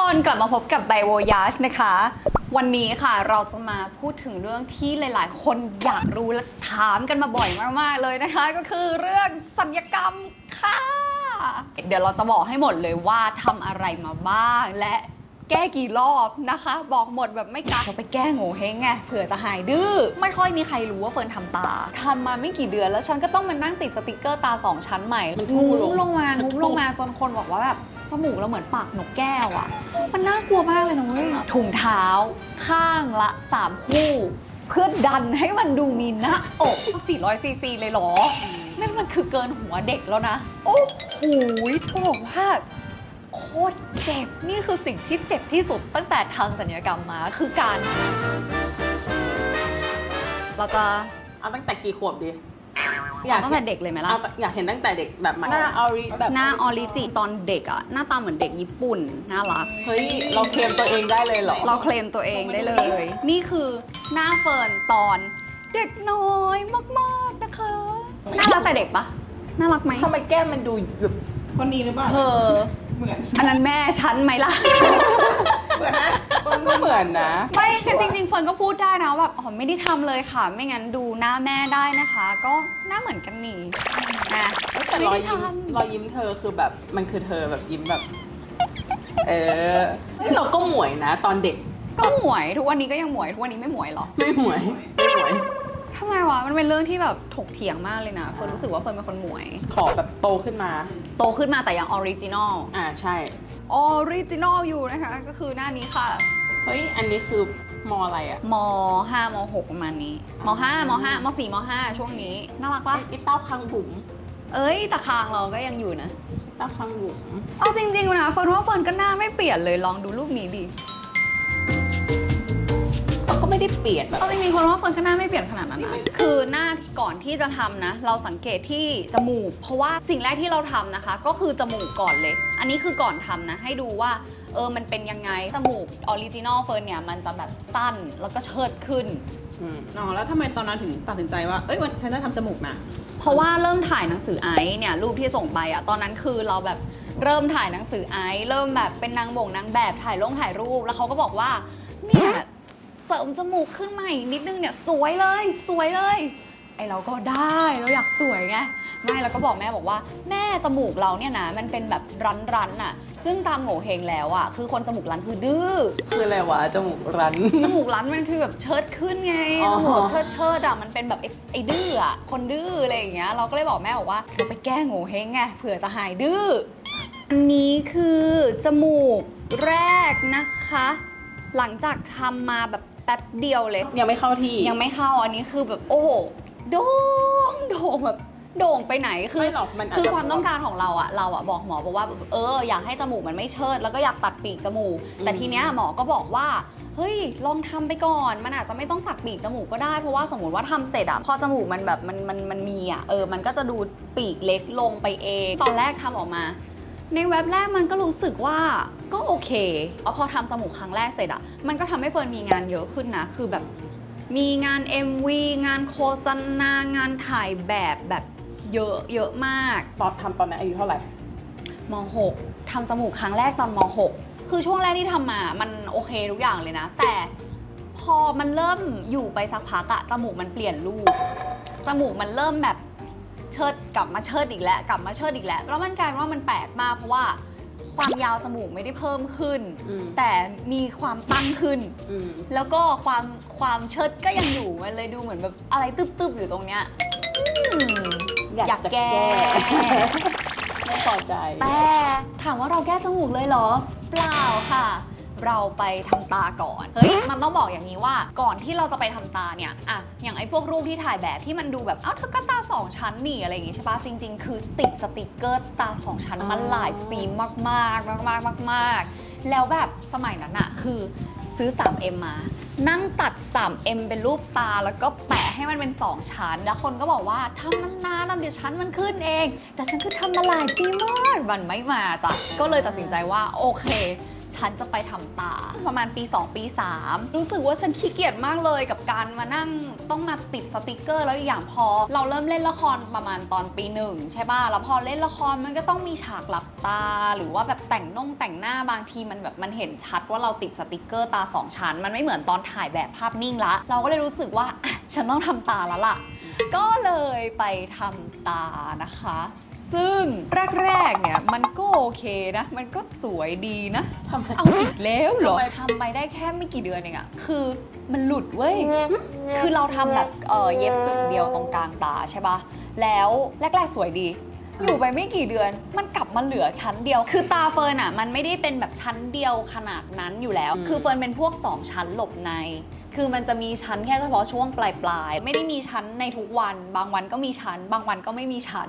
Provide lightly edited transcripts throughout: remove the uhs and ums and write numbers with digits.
คนกลับมาพบกับ By Voyage นะคะวันนี้ค่ะเราจะมาพูดถึงเรื่องที่หลายๆคนอยากรู้และถามกันมาบ่อยมากๆเลยนะคะก็คือเรื่องศัลยกรรมค่ะเดี๋ยวเราจะบอกให้หมดเลยว่าทำอะไรมาบ้างและแก้กี่รอบนะคะบอกหมดแบบไม่กักเราไปแก้โง่เฮงไงเผื่อจะหายดื้อไม่ค่อยมีใครรู้ว่าเฟิร์นทำตาทำมาไม่กี่เดือนแล้วฉันก็ต้องมานั่งติดสติกเกอร์ตา2ชั้นใหม่งุ้มลงมาจนคนบอกว่าแบบจมูกเราเหมือนปากนกแก้วอ่ะมันน่ากลัวมากเลยนะเว้ยถุงเท้าข้างละ3คู่เพื่อดันให้มันดูมีหน้าอก400 ซีซีเลยเหรอนั่นมันคือเกินหัวเด็กแล้วนะโอ้โหจะบอกว่าโคตรเจ็บนี่คือสิ่งที่เจ็บที่สุดตั้งแต่ทำศัลยกรรมมาคือการเราจะเอาตั้งแต่กี่ขวบดีตั้งแต่เด็กเลยไหมล่ะอยากเห็นตั้งแต่เด็กแบบหน้าออริแบบหน้าออริจิตอนเด็กอะหน้าตาเหมือนเด็กญี่ปุ่นน่ารักเฮ้ยเราเคลมตัวเองได้เลยเหรอเราเคลมตัวเองได้เลย นี่คือหน้าเฟิร์นตอนเด็กน้อยมากๆนะคะน่ารักแต่เด็กปะน่ารักไหมทำไมแก้มมันดูแบบคนนี้หรือเปล่าเหมือนอันนั้นแม่ฉันไหมล่ะเหมือนนะก็เหมือนนะไม่จริงๆเฟิร์นก็พูดได้นะแบบอ๋อไม่ได้ทำเลยค่ะไม่งั้นดูหน้าแม่ได้นะคะก็หน้าเหมือนกันนี่นะแต่รอยยิ้มเธอคือแบบมันคือเธอแบบยิ้มแบบเราก็หมวยนะตอนเด็กก็หมวยทุกวันนี้ก็ยังหมวยทุกวันนี้ไม่หมวยหรอไม่หมวยทำไมวะมันเป็นเรื่องที่แบบถกเถียงมากเลยนะเฟิร์นรู้สึกว่าเฟิร์นเป็นคนหมวยขอแบบโตขึ้นมาแต่ยังออริจินอลใช่ออริจินอลอยู่นะคะก็คือหน้านี้ค่ะเฮ้ยอันนี้คือมอะไรอะม5ม6ประมาณนี้ม5ม4ม5ช่วงนี้น่ารักปะเต้าคังบุ๋มแต่คางเราก็ยังอยู่นะเต้าคังบุ๋มเอาจริงๆนะเฟิร์นว่าเฟิร์นก็หน้าไม่เปลี่ยนเลยลองดูรูปนี้ดิก็ไม่ได้เปลี่ยนแบบเอาจริงๆคนว่าเฟิร์นก็หน้าไม่เปลี่ยนขนาดนั้นนะคือหน้าก่อนที่จะทำนะเราสังเกตที่จมูกเพราะว่าสิ่งแรกที่เราทำนะคะก็คือจมูกก่อนเลยอันนี้คือก่อนทำนะให้ดูว่ามันเป็นยังไงจมูกออริจินอลเฟิร์นเนี่ยมันจะแบบสั้นแล้วก็เชิดขึ้นแล้วทำไมตอนนั้นถึงตัดสินใจว่าวันฉันจะทำจมูกนะเพราะว่าเริ่มถ่ายหนังสือไอซ์เนี่ยรูปที่ส่งไปอะตอนนั้นคือเราแบบเริ่มถ่ายหนังสือไอซ์เริ่มแบบเป็นนางแบบถ่ายรูปแล้วเขาก็บอกว่าเนี่ยเสริมจมูกขึ้นมาอีกนิดนึงเนี่ยสวยเลยไอเราก็ได้เราอยากสวยไงไม่เราก็บอกแม่บอกว่าแม่จมูกเราเนี่ยนะมันเป็นแบบรั้นอะซึ่งตามโง่เฮงแล้วอะคือคนจมูกรั้นคือดื้อคืออะไรวะจมูกรั้นมันคือแบบเชิดขึ้นไงจมูกเชิดอะมันเป็นแบบไอ้ดื้ออะคนดื้ออะไรอย่างเงี้ยเราก็เลยบอกแม่บอกว่าเราไปแก้โง่เฮงไงเผื่อจะหายดื้ออันนี้คือจมูกแรกนะคะหลังจากทำมาแบบแป๊บเดียวเลยยังไม่เข้าที่ยังไม่เข้าอันนี้คือแบบโอ้โหโด่งแบบโด่งไปไหนคือความต้องการของเราอะบอกหมอบอกว่าอยากให้จมูกมันไม่เชิดแล้วก็อยากตัดปีกจมูกแต่ทีเนี้ยหมอก็บอกว่าเฮ้ยลองทำไปก่อนมันอาจจะไม่ต้องตัดปีกจมูกก็ได้เพราะว่าสมมติว่าทำเสร็จอะพอจมูกมันแบบมันมีอะมันก็จะดูปีกเล็กลงไปเองตอนแรกทำออกมาในเว็บแรกมันก็รู้สึกว่าก็โอเคพอทำจมูกครั้งแรกเสร็จอะมันก็ทำให้เฟิร์นมีงานเยอะขึ้นนะคือแบบมีงาน MV งานโฆษณางานถ่ายแบบเยอะมากตอนทำตอนนั้นอายุเท่าไหร่ม.6 ทำจมูกครั้งแรกตอนม.6 คือช่วงแรกที่ทำมามันโอเคทุกอย่างเลยนะแต่พอมันเริ่มอยู่ไปสักพักอะจมูกมันเปลี่ยนรูปจมูกมันเริ่มแบบเชิดกลับมาเชิดอีกแล้วแล้วมันกลายเป็นว่ามันแปลกมากเพราะว่าความยาวจมูกไม่ได้เพิ่มขึ้นแต่มีความตั้งขึ้นแล้วก็ความเชิดก็ยังอยู่มันเลยดูเหมือนแบบอะไรตึบๆอยู่ตรงเนี้ยอยากแก้ไม่พอใจแต่ถามว่าเราแก้จมูกเลยเหรอเปล่าค่ะเราไปทำตาก่อนมันต้องบอกอย่างนี้ว่าก่อนที่เราจะไปทำตาเนี่ยอย่างไอ้พวกรูปที่ถ่ายแบบที่มันดูแบบเธอก็ตา2ชั้นนี่อะไรอย่างงี้ใช่ปะจริงๆคือติดสติกเกอร์ตา2ชั้นมาหลายปีมากแล้วแบบสมัยนั้นอะคือซื้อ 3M มานั่งตัด 3M เป็นรูปตาแล้วก็แปะให้มันเป็น2ชั้นแล้วคนก็บอกว่าทำนานๆเดี๋ยวชั้นมันขึ้นเองแต่ฉันคือทำมาหลายปีมากมันไม่มาจ้ะก็เลยตัดสินใจว่าโอเค ฉันจะไปทำตาประมาณปี 2 ปี 3 รู้สึกว่าฉันขี้เกียจมากเลยกับการมานั่งต้องมาติดสติกเกอร์แล้วอย่างพอเราเริ่มเล่นละครประมาณตอนปี 1ใช่ป่ะแล้วพอเล่นละครมันก็ต้องมีฉากหลับตาหรือว่าแบบแต่งหน้าบางทีมันแบบมันเห็นชัดว่าเราติดสติกเกอร์ตา2ชั้นมันไม่เหมือนตอนถ่ายแบบภาพนิ่งละเราก็เลยรู้สึกว่าฉันต้องทำตาแล้วล่ะก็เลยไปทำตานะคะ ซึ่งแรกๆเนี่ยมันก็โอเคนะมันก็สวยดีนะ ทำไม เอาอีกแล้วเหรอ ทำไม ทำไปได้แค่ไม่กี่เดือนเองอะคือมันหลุดเว้ยคือเราทำแบบเย็บจุดเดียวตรงกลางตาใช่ปะแล้วแรกๆสวยดี อยู่ไปไม่กี่เดือนมันกลับมาเหลือชั้นเดียว คือตาเฟิร์นอะมันไม่ได้เป็นแบบชั้นเดียวขนาดนั้นอยู่แล้ว คือเฟิร์นเป็นพวก2ชั้นหลบใน คือมันจะมีชั้นแค่เฉพาะช่วงปลายๆไม่ได้มีชั้นในทุกวันบางวันก็มีชั้นบางวันก็ไม่มีชั้น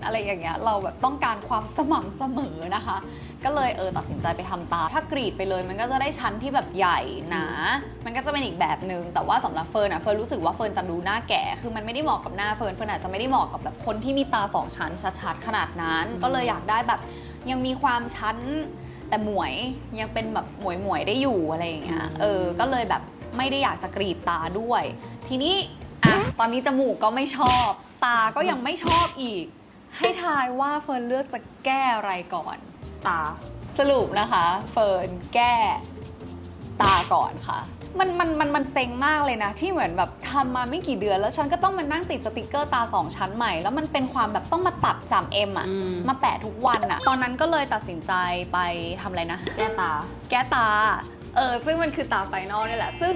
อะไรอย่างเงี้ยเราแบบต้องการความสม่ำเสมอนะคะ ก็เลยตัดสินใจไปทำตาถ้ากรีดไปเลยมันก็จะได้ชั้นที่แบบใหญ่หนามันก็จะเป็นอีกแบบนึงแต่ว่าสำหรับเฟิร์นเฟิร์นรู้สึกว่าเฟิร์นจะดูหน้าแก่คือมันไม่ได้เหมาะกับหน้าเฟิร์นอาจจะไม่ได้เหมาะกับแบบคนที่มีตา2ชั้นชัดๆขนาดนั้นก็เลยอยากได้แบบยังมีความชั้นแต่หมวยยังเป็นแบบหมวยได้อยู่อะไรอย่างเงี้ยก็เลยแบบไม่ได้อยากจะกรีดตาด้วย ทีนี้ตอนนี้จมูกก็ไม่ชอบตาก็ยังไม่ชอบอีกให้ทายว่าเฟิร์นเลือกจะแก้อะไรก่อนตาสรุปนะคะเฟิร์นแก้ตาก่อนค่ะมันเซ็งมากเลยนะที่เหมือนแบบทำมาไม่กี่เดือนแล้วฉันก็ต้องมานั่งติดสติกเกอร์ตา2ชั้นใหม่แล้วมันเป็นความแบบต้องมาตัด3Mมาแปะทุกวันตอนนั้นก็เลยตัดสินใจไปทำอะไรนะแก้ตาซึ่งมันคือตาไฟนอลนี่แหละซึ่ง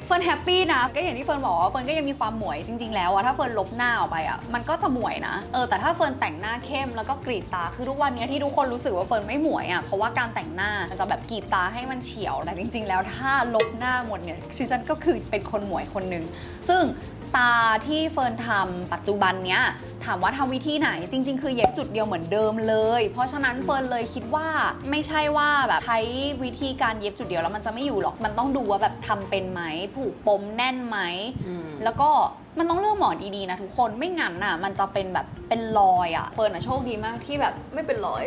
เฟิร์นแฮปปี้นะก็อย่างที่เฟิร์นบอกว่าเฟิร์นก็ยังมีความหมวยจริงๆแล้วถ้าเฟิร์นลบหน้าออกไปมันก็จะหมวยนะแต่ถ้าเฟิร์นแต่งหน้าเข้มแล้วก็กรีดตาคือทุกวันนี้ที่ทุกคนรู้สึกว่าเฟิร์นไม่หมวยเพราะว่าการแต่งหน้ามันจะแบบกรีดตาให้มันเฉียวแต่จริงๆแล้วถ้าลบหน้าหมดเนี่ยฉันก็คือเป็นคนหมวยคนหนึ่งซึ่งตาที่เฟิร์นทำปัจจุบันเนี้ยถามว่าทำวิธีไหนจริงๆคือเย็บจุดเดียวเหมือนเดิมเลยเพราะฉะนั้นเฟิร์นเลยคิดว่าไม่ใช่ว่าแบบใช้วิธีการเย็บจุดเดียวแล้วมันจะไม่อยู่หรอกมันต้องดูว่าแบบทำเป็นไหมผูกปมแน่นไหมแล้วก็มันต้องเลือกหมอนดีๆนะทุกคนไม่งั้นมันจะเป็นแบบเป็นรอยเฟิร์นโชคดีมากที่แบบไม่เป็นรอย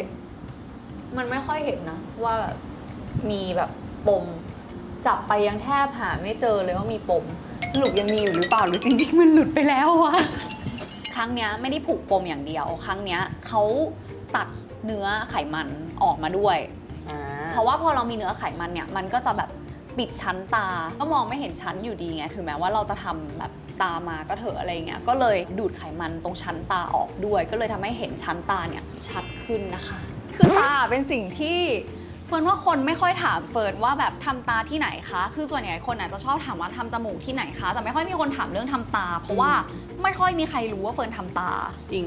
มันไม่ค่อยเห็นนะว่าแบบมีแบบปมจับไปยังแทบหาไม่เจอเลยว่ามีปมสรุปยังมีอยู่หรือเปล่าหรือจริงๆมันหลุดไปแล้ววะครั้งนี้ไม่ได้ผูกปมอย่างเดียวครั้งนี้เขาตัดเนื้อไขมันออกมาด้วยเพราะว่าพอเรามีเนื้อไขมันเนี่ยมันก็จะแบบปิดชั้นตาก็มองไม่เห็นชั้นอยู่ดีไงถึงแม้ว่าเราจะทำแบบตามาก็เถอะอะไรเงี้ยก็เลยดูดไขมันตรงชั้นตาออกด้วยก็เลยทำให้เห็นชั้นตาเนี่ยชัดขึ้นนะคะคือตาเป็นสิ่งที่เฟิร์นว่าคนไม่ค่อยถามเฟิร์นว่าแบบทำตาที่ไหนคะคือส่วนใหญ่คนอาจจะชอบถามว่าทำจมูกที่ไหนคะแต่ไม่ค่อยมีคนถามเรื่องทำตาเพราะว่าไม่ค่อยมีใครรู้ว่าเฟิร์นทำตาจริง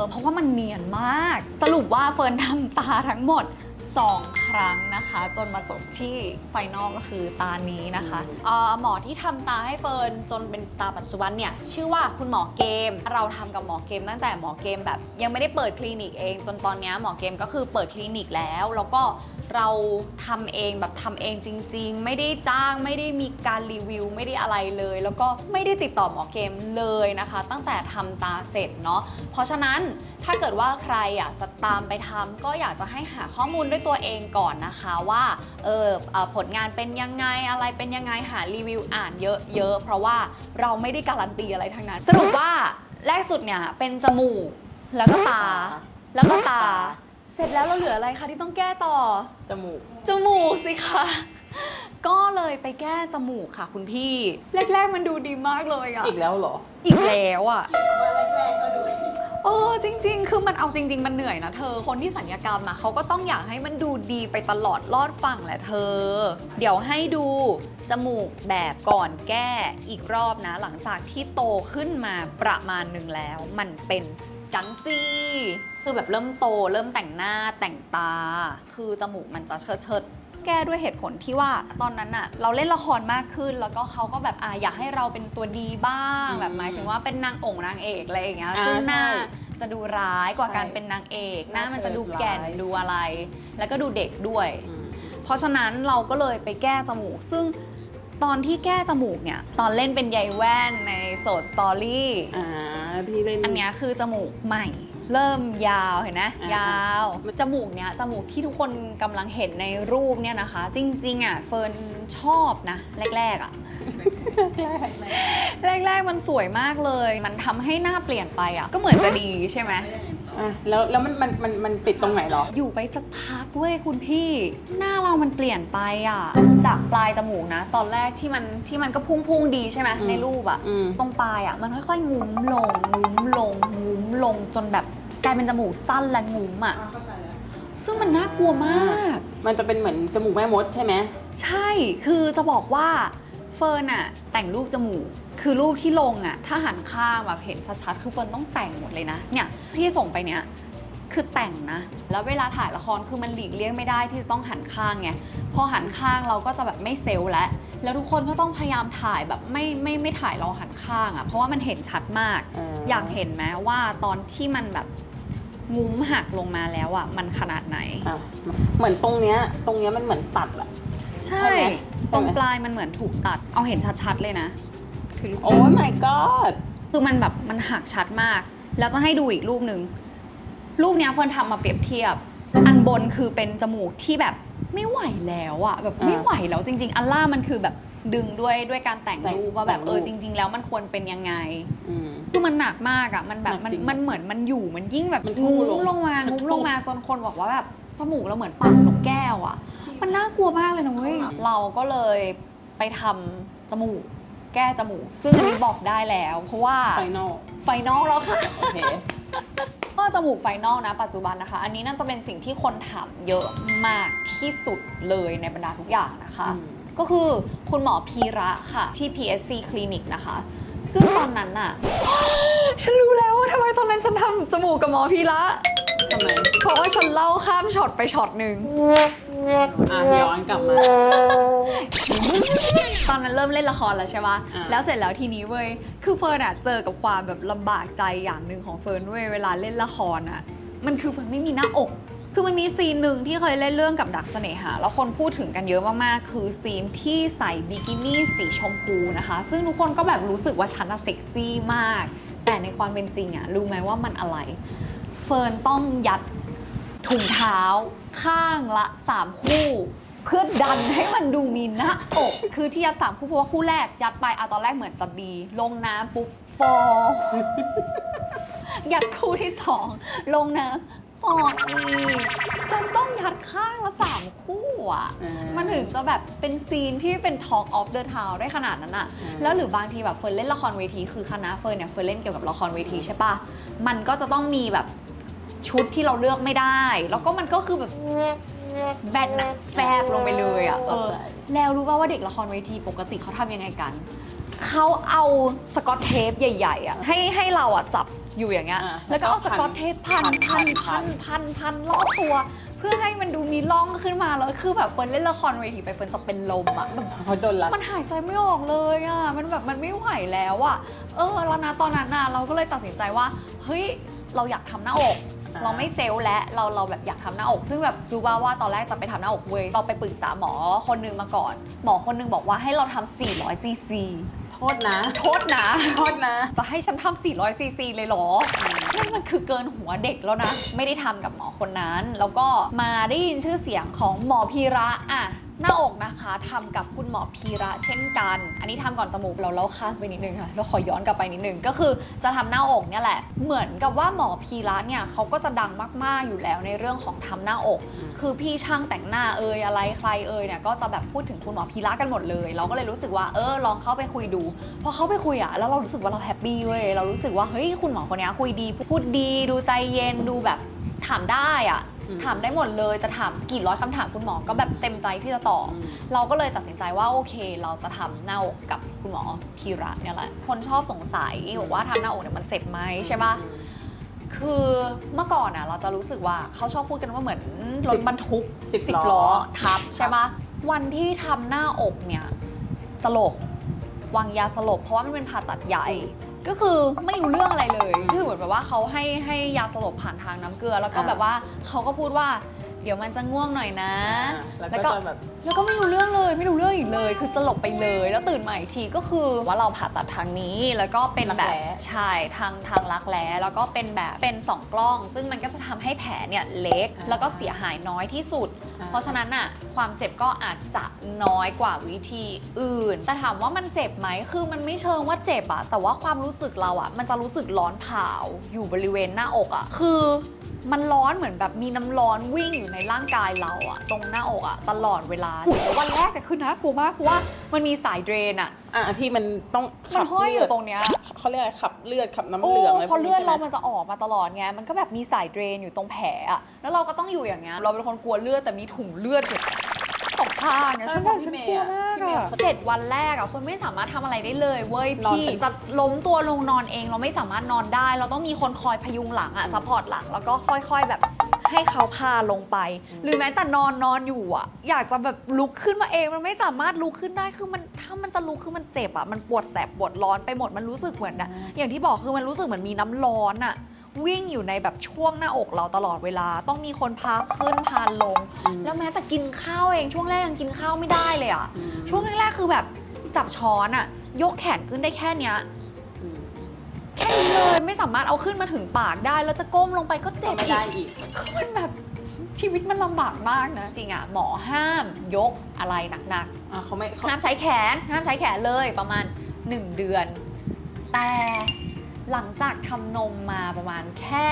เพราะว่ามันเนียนมากสรุปว่าเฟิร์นทำตาทั้งหมด2 ครั้งนะคะจนมาจบที่ไฟนอลก็คือตานี้นะคะหมอที่ทำตาให้เฟิร์นจนเป็นตาปัจจุบันเนี่ยชื่อว่าคุณหมอเกมเราทำกับหมอเกมตั้งแต่หมอเกมแบบยังไม่ได้เปิดคลินิกเองจนตอนนี้หมอเกมก็คือเปิดคลินิกแล้วก็เราทำเองแบบทำเองจริงๆไม่ได้จ้างไม่ได้มีการรีวิวไม่ได้อะไรเลยแล้วก็ไม่ได้ติดต่อหมอเกมเลยนะคะตั้งแต่ทำตาเสร็จเนาะเพราะฉะนั้นถ้าเกิดว่าใครอยากจะตามไปทำก็อยากจะให้หาข้อมูลด้วยตัวเองก่อนนะคะว่าผลงานเป็นยังไงอะไรเป็นยังไงหารีวิวอ่านเยอะๆเพราะว่าเราไม่ได้การันตีอะไรทั้งนั้นสรุปว่าแรกสุดเนี่ยเป็นจมูกแล้วก็ตาแล้วก็ตาเสร็จแล้วเราเหลืออะไรคะที่ต้องแก้ต่อจมูกสิคะก็เลยไปแก้จมูกค่ะคุณพี่แรกๆมันดูดีมากเลยอีกแล้วเหรออีกแล้วแรกๆก็ดูจริงๆคือมันเอาจริงๆมันเหนื่อยนะเธอคนที่สัญญกรรมเขาก็ต้องอยากให้มันดูดีไปตลอดรอดฝั่งแหละเธอเดี๋ยวให้ดูจมูกแบบก่อนแก้อีกรอบนะหลังจากที่โตขึ้นมาประมาณหนึ่งแล้วมันเป็นจังซี่คือแบบเริ่มโตเริ่มแต่งหน้าแต่งตาคือจมูกมันจะเชิดแก้ด้วยเหตุผลที่ว่าตอนนั้นเราเล่นละครมากขึ้นแล้วก็เขาก็แบบอยากให้เราเป็นตัวดีบ้างแบบหมายถึงว่าเป็นนางเอกอะไรอย่างเงี้ยซึ่งหน้าจะดูร้ายกว่าการเป็นนางเอกหน้ามันจะดูแก่นดูอะไรแล้วก็ดูเด็กด้วยเพราะฉะนั้นเราก็เลยไปแก้จมูกซึ่งตอนที่แก้จมูกเนี่ยตอนเล่นเป็นยายแว่นในโสดสตอรี่ที่เล่นอันนี้คือจมูกใหม่ เริ่มยาวเห็นไหมยาวจมูกเนี้ยจมูกที่ทุกคนกำลังเห็นในรูปเนี่ยนะคะ จริงๆอ่ะเฟิร์นชอบนะแรกๆอ่ะ แรกๆมันสวยมากเลยมันทำให้หน้าเปลี่ยนไปอ่ะก็เหมือนจะดีใช่ไหม แล้วมันติดตรงไหนหรอ อยู่ไปสักพักเว้ยคุณพี่หน้าเรามันเปลี่ยนไปอ่ะจากปลายจมูกนะตอนแรกที่มันก็พุ่งดีใช่ไหมในรูปอ่ะตรงปลายอ่ะมันค่อยๆงุ้มลงจนแบบกลายเป็นจมูกสั้นและงุ้มอ่ะซึ่งมันน่ากลัวมาก มันจะเป็นเหมือนจมูกแม่มดใช่ไหม ใช่คือจะบอกว่าเฟิร์นอะแต่งรูปจมูกคือรูปที่ลงอะถ้าหันข้างแบบเห็นชัดๆคือเฟิร์นต้องแต่งหมดเลยนะเนี่ยที่ส่งไปเนี้ยคือแต่งนะแล้วเวลาถ่ายละครคือมันหลีกเลี่ยงไม่ได้ที่จะต้องหันข้างไงพอหันข้างเราก็จะแบบไม่เซลล์แล้วทุกคนก็ต้องพยายามถ่ายแบบไม่ถ่ายเราหันข้างอะเพราะว่ามันเห็นชัดมากอยากเห็นไหมว่าตอนที่มันแบบงุ้มหักลงมาแล้วอะมันขนาดไหน เหมือนตรงเนี้ยมันเหมือนตัดอะ ใช่ตรงปลายมันเหมือนถูกตัดเอาเห็นชัดๆเลยนะคือ โอ้ my god คือมันแบบมันหักชัดมากแล้วจะให้ดูอีกรูปหนึ่งรูปเนี้ยเฟิร์นทำมาเปรียบเทียบอันบนคือเป็นจมูกที่แบบไม่ไหวแล้วอะแบบไม่ไหวแล้วจริงๆอันล่างมันคือแบบดึงด้วยการแต่งรูปว่าแบบจริงๆแล้วมันควรเป็นยังไงคือมันหนักมากอะมันแบบมันเหมือนมันอยู่มันยิ่งแบบงุ้มลงมาจนคนบอกว่าแบบจมูกเราเหมือนปากนกแก้วอะมันน่ากลัวมากเลยนะเว้ยเราก็เลยไปทำจมูกแก้จมูกซึ่งอันนี้บอกได้แล้วเพราะว่าไฟนอลแล้วค่ะโอเคก็จมูกไฟนอลนะปัจจุบันนะคะอันนี้น่าจะเป็นสิ่งที่คนถามเยอะมากที่สุดเลยในบรรดาทุกอย่างนะคะก็คือคุณหมอพีระค่ะที่ PSC คลินิกนะคะซึ่งตอนนั้นน่ะ ฉันรู้แล้วว่าทำไมตอนนั้นฉันทำจมูกกับหมอพีระทำไมเพราะว่าฉันเล่าข้ามช็อตไปช็อตหนึ่งย้อนกลับมาตอนนั้นเริ่มเล่นละครแล้วใช่ปะแล้วเสร็จแล้วทีนี้เว้ยคือเฟิร์นอะเจอกับความแบบลำบากใจอย่างหนึ่งของเฟิร์นเว้ยเวลาเล่นละครอะมันคือเฟิร์นไม่มีหน้าอกคือมันมีซีนหนึ่งที่เคยเล่นเรื่องกับดักเสน่หาแล้วคนพูดถึงกันเยอะมากๆคือซีนที่ใส่บิกินี่สีชมพูนะคะซึ่งทุกคนก็แบบรู้สึกว่าฉันอะเซ็กซี่มากแต่ในความเป็นจริงอะรู้ไหมว่ามันอะไรเฟิร์นต้องยัดถุงเท้าข้างละ3คู่เพื่อดันให้มันดูมีหน้าอกคือที่ยัด3คู่เพราะว่าคู่แรกยัดไปตอนแรกเหมือนจะดีลงน้ำปุ๊บฟอยัดคู่ที่2ลงน้ำฟออีกจนต้องยัดข้างละ3คู่อ่ะมันถึงจะแบบเป็นซีนที่เป็น Talk of the Town ได้ขนาดนั้นอ่ะแล้วหรือบางทีแบบเฟิร์นเล่นละครเวทีคือคณะเฟิร์นเนี่ยเฟิร์นเล่นเกี่ยวกับละครเวทีใช่ปะมันก็จะต้องมีแบบชุดที่เราเลือกไม่ได้แล้วก็มันก็คือแบบแบนอะแฟบลงไปเลยอะแล้วรู้ป่าวว่าเด็กละครเวทีปกติเขาทำยังไงกันเขาเอาสกอตเทปใหญ่ๆอะให้เราอะจับอยู่อย่างเงี้ยแล้วก็เอาสกอตเทปพันรอบตัวเพื่อให้มันดูมีร่องขึ้นมาแล้วคือแบบเฟิร์นเล่นละครเวทีไปเฟิร์นจะเป็นลมอะแบบเขาโดนรัดมันหายใจไม่ออกเลยอะมันแบบมันไม่ไหวแล้วอะแล้วนะตอนนั้นอะเราก็เลยตัดสินใจว่าเฮ้ยเราอยากทำหน้าอกเราไม่เซลล์และเราแบบอยากทำหน้าอกซึ่งแบบรู้ว่าตอนแรกจะไปทำหน้าอกเว้ยเราไปปรึกษาหมอคนนึงมาก่อนหมอคนนึงบอกว่าให้เราทำ400 ซีซีโทษนะ จะให้ฉันทำ400 ซีซีเลยเหรอนั่นมันคือเกินหัวเด็กแล้วนะไม่ได้ทำกับหมอคนนั้นแล้วก็มาได้ยินชื่อเสียงของหมอพีระอะหน้าอกนะคะทำกับคุณหมอพีระเช่นกันอันนี้ทำก่อนจมูกเราเล่าข้ามไปนิดนึงค่ะเราขอย้อนกลับไปนิดนึงก็คือจะทำหน้าอกเนี่ยแหละเหมือนกับว่าหมอพีระเนี่ยเขาก็จะดังมากๆอยู่แล้วในเรื่องของทำหน้าอกคือพี่ช่างแต่งหน้าอะไรใครเนี่ยก็จะแบบพูดถึงคุณหมอพีระกันหมดเลยเราก็เลยรู้สึกว่าลองเข้าไปคุยดูพอเข้าไปคุยแล้วเรารู้สึกว่าเราแฮปปี้เว้ยเรารู้สึกว่าเฮ้ยคุณหมอคนนี้คุยดีพูดดีดูใจเย็นดูแบบถามได้อะถามได้หมดเลยจะถามกี่ร้อยคำถามคุณหมอก็แบบเต็มใจที่จะตอบเราก็เลยตัดสินใจว่าโอเคเราจะทำหน้าอกกับคุณหมอพีระเนี่ยแหละคนชอบสงสัยบอกว่าทำหน้าอกเนี่ยมันเจ็บไหมใช่ปะคือเมื่อก่อนเราจะรู้สึกว่าเขาชอบพูดกันว่าเหมือนรถบรรทุก10 ล้อทับใช่ปะวันที่ทำหน้าอกเนี่ยสลบวางยาสลบเพราะว่ามันเป็นผ่าตัดใหญ่ก็คือไม่รู้เรื่องอะไรเลยคือเหมือนแบบว่าเขาให้ยาสลบผ่านทางน้ำเกลือแล้วก็แบบว่าเขาก็พูดว่า เดี๋ยวมันจะง่วงหน่อยนะ แล้วก็จะแบบ แล้วก็ไม่รู้เรื่องเลยไม่รู้เรื่องอีกเลย คือสลบไปเลยแล้วตื่นมาอีกทีก็คือว่าเราผ่าตัดทางนี้แล้วก็เป็นแบบใช่ทางรักแร้แล้วก็เป็นแบบเป็น2 กล้อง ซึ่งมันก็จะทำให้แผลเนี่ยเล็กแล้วก็เสียหายน้อยที่สุด เพราะฉะนั้นอะความเจ็บก็อาจจะน้อยกว่าวิธีอื่น แต่ถามว่ามันเจ็บไหมคือมันไม่เชิงว่าเจ็บอะแต่ว่าความรู้สึกเราอะมันจะรู้สึกร้อนเผาอยู่บริเวณหน้าอกอะคือมันร้อนเหมือนแบบมีน้ำร้อนวิ่งอยู่ในร่างกายเราอะตรงหน้าอกอะตลอดเวลาวันแรกอะคือน่ากลัวมากเพราะว่ามันมีสายเดรนอะ ที่มันต้อง มันห้อยอยู่ตรงเนี้ย เขาเรียกอะไรขับเลือดขับน้ำเหลืองอะไร พอเลือด ใช่ไหม เรามันจะออกมาตลอดไงมันก็แบบมีสายเดรนอยู่ตรงแผลอะแล้วเราก็ต้องอยู่อย่างเงี้ยเราเป็นคนกลัวเลือดแต่มีถุงเลือดแบบ2 ข้างเนี่ยฉันแบบฉันกลัวมากอะ7 วันแรกอะคนไม่สามารถทำอะไรได้เลยเว้ยพี่แต่ล้มตัวลงนอนเองเราไม่สามารถนอนได้ เราต้องมีคนคอยพยุงหลังอะซัพพอร์ตหลังแล้วก็ค่อยๆแบบให้เขาพาลงไป หรือแม้แต่นอนอยู่อะอยากจะแบบลุกขึ้นมาเองมันไม่สามารถลุกขึ้นได้คือมันถ้ามันจะลุกคือมันเจ็บอะมันปวดแสบปวดร้อนไปหมดมันรู้สึกเหมือนอย่างที่บอกคือมันรู้สึกเหมือนมีน้ำร้อนอะวิ่งอยู่ในแบบช่วงหน้าอกเราตลอดเวลาต้องมีคนพาขึ้นพาลง แล้วแม้แต่กินข้าวเองช่วงแรกยังกินข้าวไม่ได้เลยอะช่วงแรกๆคือแบบจับช้อนอะยกแขนขึ้นได้แค่เนี้ยแค่นี้เลยไม่สามารถเอาขึ้นมาถึงปากได้แล้วจะก้มลงไปก็เจ็บ ไม่ได้อีก คือมันแบบชีวิตมันลำบากมากนะจริงอะหมอห้ามยกอะไรหนัก เขาไม่ ๆห้ามใช้แขนเลยประมาณ1 เดือน แต่หลังจากทำนมมาประมาณแค่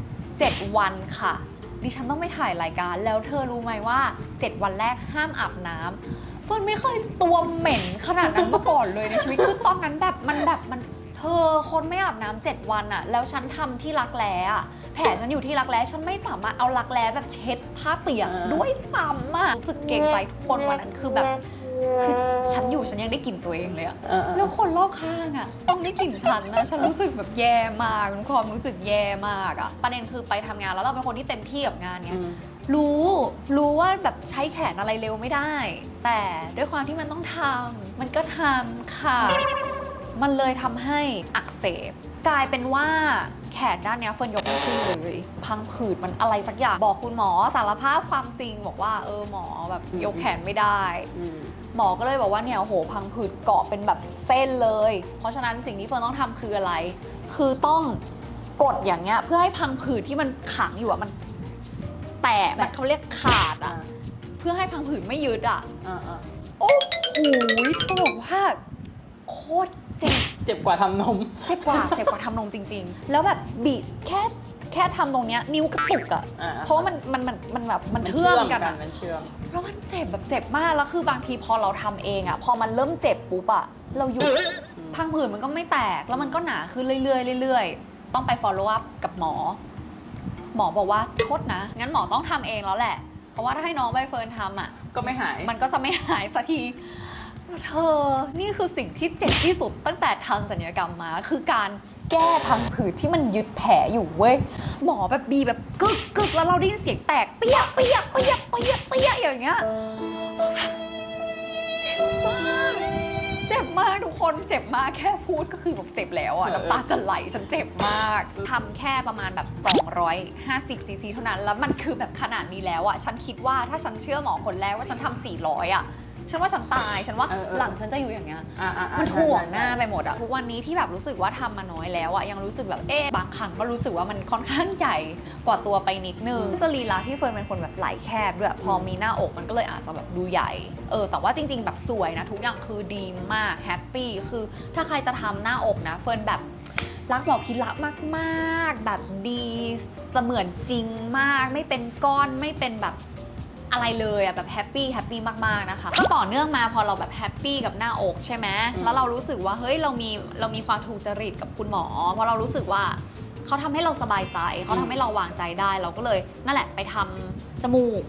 7 วันค่ะดิฉันต้องไปถ่ายรายการแล้วเธอรู้ไหมว่า7 วันแรกห้ามอาบน้ำเฟิร์นไม่เคยตัวเหม็นขนาดนั้นมาก่อนเลยในชีวิตคือตอนนั้นแบบมันเธอคนไม่อาบน้ำ7 วันอะแล้วฉันทำที่รักแร้อะแผลฉันอยู่ที่รักแร้ฉันไม่สามารถเอารักแร้แบบเช็ดผ้าเปียกด้วยซ้ำอะรู้สึกเกรงใจทุกคนวันนั้นคือแบบคือฉันยังได้กลิ่นตัวเองเลยอะแล้วคนรอบข้างอะต้องได้กลิ่นฉันนะฉันรู้สึกแบบแย่มากเป็นความรู้สึกแย่มากอะประเด็นคือไปทำงานแล้วเราเป็นคนที่เต็มที่กับงานเนี้ยรู้ว่าแบบใช้แขนอะไรเร็วไม่ได้ แต่ด้วยความที่มันต้องทำมันก็ทำค่ะ มันเลยทำให้อักเสบกลายเป็นว่าแขนด้านเนี้ยเฟิร์นยกไม่ขึ้นเลยพังผืดมันอะไรสักอย่างบอกคุณหมอสารภาพความจริงบอกว่าหมอแบบยกแขนไม่ได้ หมอก็เลยบอกว่าเนี่ยโอ้โหพังผืดเกาะเป็นแบบเส้นเลย เพราะฉะนั้นสิ่งที่เฟิร์นต้องทำคืออะไร คือต้องกดอย่างเงี้ยเพื่อให้พังผืดที่มันขังอยู่อะมันแตกมันเขาเรียกขาดอะเพื่อให้พังผืดไม่ยืดอะโอ้โหจะบอกว่าโคตรเจ็บกว่าทำนม เจ็บกว่าทำนมจริงๆ แล้วแบบบีบแค่ทำตรงเนี้ยนิ้วกระตุกอะเพราะว่ามันแบบมันเชื่อมกันอะ มันเชื่อม แล้วมันเจ็บแบบเจ็บมากแล้วคือบางทีพอเราทำเองอะพอมันเริ่มเจ็บปุ๊บอะเราหยุดพังผืดมันก็ไม่แตกแล้วมันก็หนาขึ้นเรื่อยๆต้องไป follow up กับหมอบอกว่าโทษนะงั้นหมอต้องทำเองแล้วแหละเพราะว่าถ้าให้น้องใบเฟิร์นทำอะ ก็ไม่หาย มันก็จะไม่หายสักทีเธอนี่คือสิ่งที่เจ็บที่สุดตั้งแต่ทำศัลยกรรมมาคือการแก้พังผืดที่มันยึดแผลอยู่เว้ยหมอแบบบีแบบกึกแล้วเราได้ยินเสียงแตกเปียกอย่างเงี้ยเจ็บมากทุกคนเจ็บมากแค่พูดก็คือแบบเจ็บแล้วอ่ะน้ำตาจะไหลฉันเจ็บมากทำแค่ประมาณแบบ250 ซีซีเท่านั้นแล้วมันคือแบบขนาดนี้แล้วอ่ะฉันคิดว่าถ้าฉันเชื่อหมอคนแรกว่าฉันทำ400อ่ะฉันว่าฉันตายฉันว่าหลังฉันจะอยู่อย่างเงี้ยมันถ่วงหน้าไปหมดอะทุกวันนี้ที่แบบรู้สึกว่าทำมาน้อยแล้วอะยังรู้สึกแบบบางครั้งก็รู้สึกว่ามันค่อนข้างใหญ่กว่าตัวไปนิดนึงสรีระที่เฟิร์นเป็นคนแบบไหล่แคบด้วยพอมีหน้าอกมันก็เลยอาจจะแบบดูใหญ่แต่ว่าจริงๆแบบสวยนะทุกอย่างคือดีมากแฮปปี้คือถ้าใครจะทำหน้าอกนะเฟิร์นแบบรักหมอพิระมากๆแบบดีเสมือนจริงมากไม่เป็นก้อนไม่เป็นแบบอะไรเลยอะแบบแฮปปี้มากๆนะคะก็ต่อเนื่องมาพอเราแบบแฮปปี้กับหน้าอกใช่ไหมแล้วเรารู้สึกว่าเฮ้ยเรามีความถูกจริตกับคุณหมอเพราะเรารู้สึกว่าเขาทำให้เราสบายใจเขาทำให้เราวางใจได้เราก็เลยนั่นแหละไปทำจมูก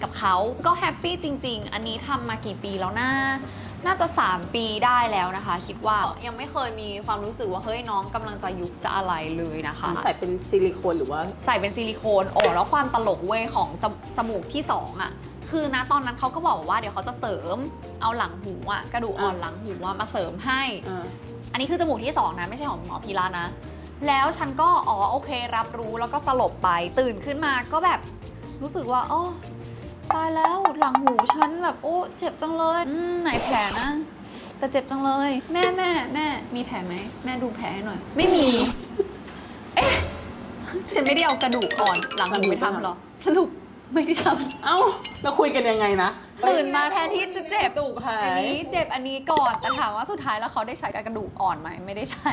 กับเขาก็แฮปปี้จริงๆอันนี้ทำมากี่ปีแล้วน่าจะ3 ปีได้แล้วนะคะคิดว่ายังไม่เคยมีความรู้สึกว่าเฮ้ยน้องกำลังจะยุบจะอะไรเลยนะคะใส่เป็นซิลิโคนหรือว่าใส่เป็นซิลิโคนแล้วความตลกเว้ยของจมูกที่2อ่ะคือนะตอนนั้นเขาก็บอกว่าเดี๋ยวเขาจะเสริมเอาหลังหูอ่ะกระดูกอ่อนหลังหูมาเสริมให้อันนี้คือจมูกที่2นะไม่ใช่ของหมอพีระนะแล้วฉันก็โอเครับรู้แล้วก็สลบไปตื่นขึ้นมาก็แบบ รู้สึกว่าอ๋อตายแล้วหลังหูฉันแบบโอ้เจ็บจังเลยไหนแผลนะ แต่เจ็บจังเลย แม่มีแผลไหมแม่ดูแผลให้หน่อย ไม่มี เอ๊ะฉันไม่ได้เอากระดูกอ่อนหลังหูไปทำหรอสรุปไม่ได้ทำ เอ้าเราคุยกันยังไงนะ ตื่นมาแทนที่จะเจ็บ กระดูกหาย อันนี้เจ็บอันนี้ก่อนแต่ถามว่าสุดท้ายแล้วเขาได้ใช้กระดูกอ่อนไหมไม่ได้ใช้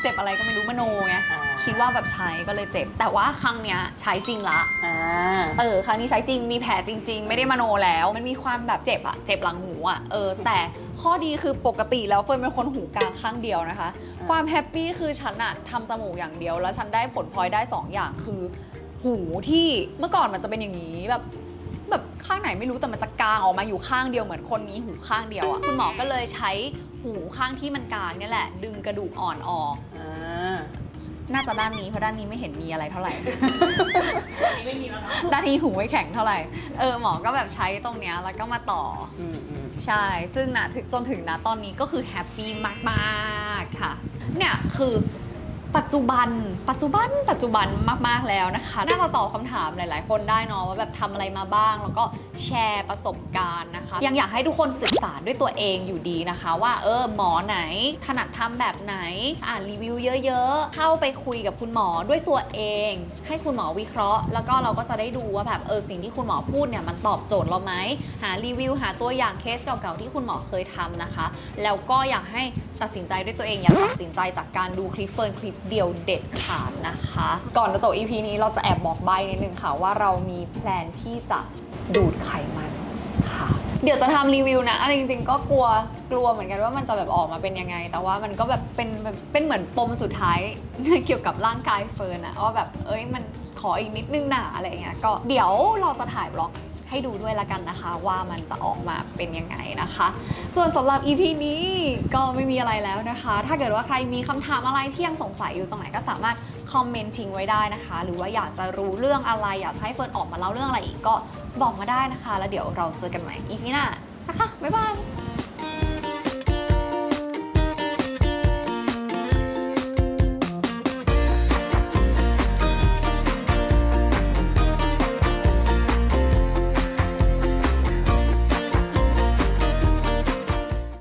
เจ็บอะไรก็ไม่รู้มโนไงคิดว่าแบบใช้ก็เลยเจ็บ แต่ว่าครั้งเนี้ยใช้จริงละ ครั้งนี้ใช้จริงมีแผลจริง ๆ ไม่ได้มโนแล้วมันมีความแบบเจ็บอะเจ็บหลังหูอะแต่ข้อดีคือปกติแล้วเฟิร์นเป็นคนหูกลางข้างเดียวนะคะ ความแฮปปี้คือฉันอะทำจมูกอย่างเดียวแล้วฉันได้ผลพลอยได้2อย่างคือ หูที่เมื่อก่อนมันจะเป็นอย่างนี้แบบข้างไหนไม่รู้แต่มันจะกางออกมาอยู่ข้างเดียวเหมือนคนมีหูข้างเดียวอ่ะคุณหมอก็เลยใช้หูข้างที่มันกางเนี่ยแหละดึงกระดูกอ่อนออกน่าจะด้านนี้เพราะด้านนี้ไม่เห็นมีอะไรเท่าไหร่ ไม่มีแล้วนะ ด้านนี้หูไม่แข็งเท่าไหร่หมอก็แบบใช้ตรงเนี้ยแล้วก็มาต่อใช่ซึ่งนะจนถึงนะตอนนี้ก็คือแฮปปี้มากๆค่ะเนี่ยคือปัจจุบันมากๆแล้วนะคะน่าจะตอบคำถามหลายๆคนได้เนาะว่าแบบทำอะไรมาบ้างแล้วก็แชร์ประสบการณ์นะคะยังอยากให้ทุกคนศึกษาด้วยตัวเองอยู่ดีนะคะว่าหมอไหนถนัดทำแบบไหนอ่านรีวิวเยอะๆเข้าไปคุยกับคุณหมอด้วยตัวเองให้คุณหมอวิเคราะห์แล้วก็เราก็จะได้ดูว่าแบบสิ่งที่คุณหมอพูดเนี่ยมันตอบโจทย์เราไหมหารีวิวหาตัวอย่างเคสเก่าๆที่คุณหมอเคยทำนะคะแล้วก็อยากให้ตัดสินใจด้วยตัวเองอย่าตัดสินใจจากการดูคลิปเฟิร์นคลิปเดียวเด็ดขาดนะคะก่อนจะจบ EP นี้เราจะแอบบอกใบนิดนึงค่ะว่าเรามีแพลนที่จะดูดไขมันค่ะเดี๋ยวจะทำรีวิวนะจริงๆก็กลัวเหมือนกันว่ามันจะแบบออกมาเป็นยังไงแต่ว่ามันก็แบบเป็นเหมือนปมสุดท้าย เกี่ยวกับร่างกายเฟิร์นอะว่าแบบมันขออีกนิดนึงหนาอะไรเงี้ยก็เดี๋ยวเราจะถ่ายบล็อกให้ดูด้วยละกันนะคะว่ามันจะออกมาเป็นยังไงนะคะส่วนสำหรับ EP นี้ก็ไม่มีอะไรแล้วนะคะถ้าเกิดว่าใครมีคำถามอะไรที่ยังสงสัยอยู่ตรงไหนก็สามารถคอมเมนต์ทิ้งไว้ได้นะคะหรือว่าอยากจะรู้เรื่องอะไรอยากให้เฟิร์นออกมาเล่าเรื่องอะไรอีกก็บอกมาได้นะคะแล้วเดี๋ยวเราเจอกันใหม่ EP หน้านะคะบ๊ายบาย